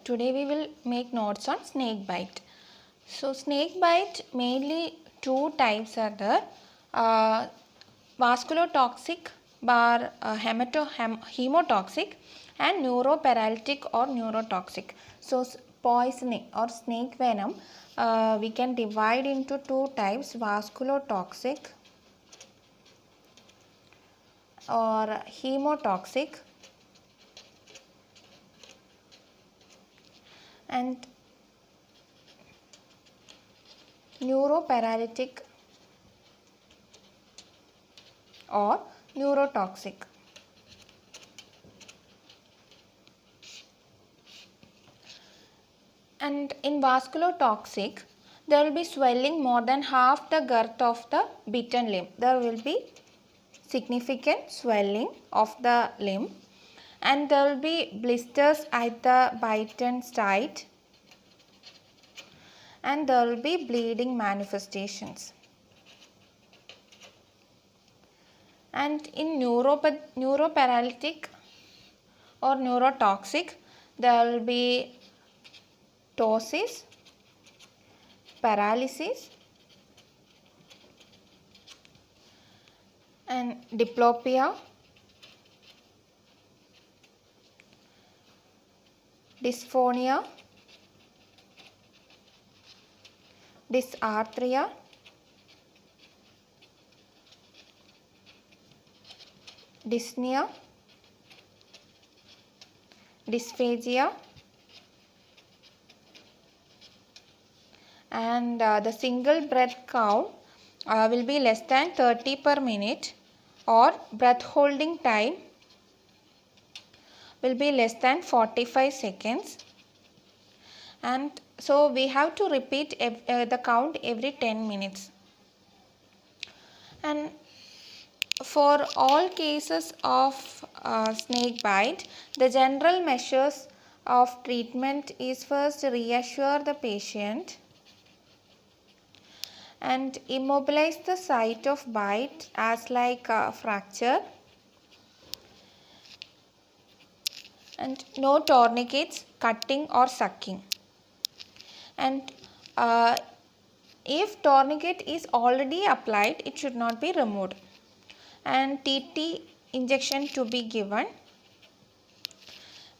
Today we will make notes on snake bite. So snake bite, mainly two types are there. Vasculotoxic bar hemotoxic and neuroparalytic or neurotoxic. So poisoning or snake venom we can divide into two types, vasculotoxic or hemotoxic and neuroparalytic or neurotoxic. And in vasculotoxic, there will be swelling more than half the girth of the bitten limb. There will be significant swelling of the limb and there will be blisters at the bitten site and there will be bleeding manifestations. And in neuroparalytic or neurotoxic, there will be ptosis, paralysis and diplopia, dysphonia, dysarthria, dyspnea, dysphagia and the single breath count will be less than 30 per minute or breath holding time will be less than 45 seconds and so we have to repeat the count every 10 minutes. And for all cases of snake bite, the general measures of treatment is first reassure the patient and immobilize the site of bite as like a fracture and no tourniquets, cutting or sucking. And if tourniquet is already applied, it should not be removed. And TT injection to be given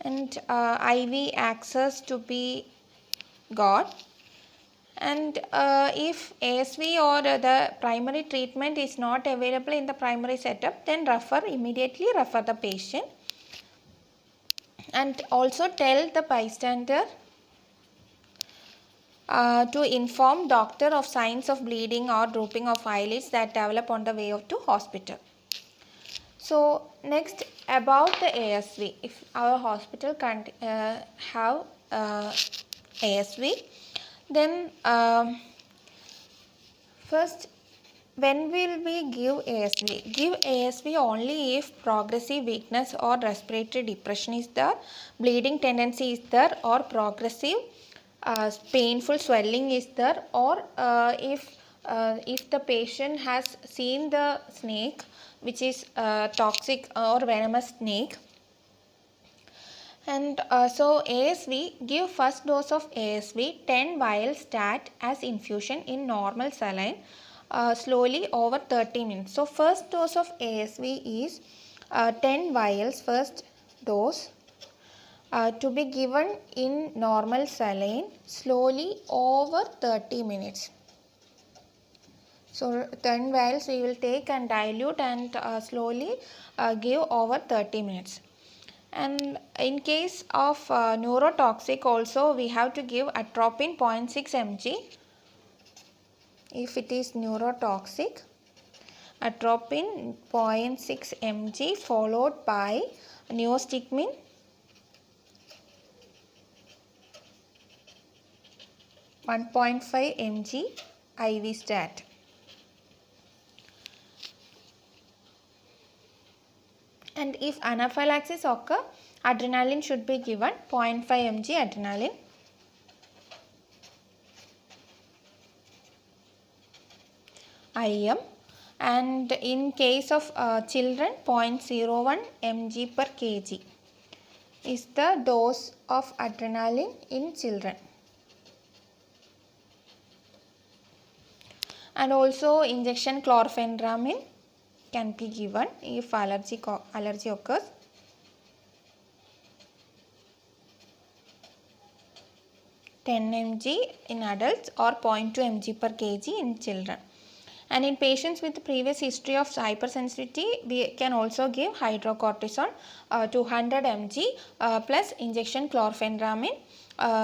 and IV access to be got. And if ASV or the primary treatment is not available in the primary setup, then immediately refer the patient. And also tell the bystander to inform doctor of signs of bleeding or drooping of eyelids that develop on the way to hospital. So next about the ASV, if our hospital can't have ASV, then first when will we give ASV? Give ASV only if progressive weakness or respiratory depression is there, bleeding tendency is there or progressive painful swelling is there or if the patient has seen the snake which is toxic or venomous snake. And so ASV, give first dose of ASV 10 vials stat as infusion in normal saline slowly over 30 minutes. So first dose of ASV is 10 vials first dose to be given in normal saline slowly over 30 minutes. So 10 vials we will take and dilute and slowly give over 30 minutes. And in case of neurotoxic also we have to give atropine 0.6 mg if it is neurotoxic, atropine 0.6 mg followed by neostigmine 1.5 mg IV stat. And if anaphylaxis occur, adrenaline should be given 0.5 mg adrenaline. IM, and in case of children 0.01 mg per kg. is the dose of adrenaline in children. And also injection chlorpheniramine can be given if allergy occurs. (10 mg in adults or 0.2 mg per kg in children. And in patients with previous history of hypersensitivity, we can also give hydrocortisone 200 mg plus injection chlorpheniramine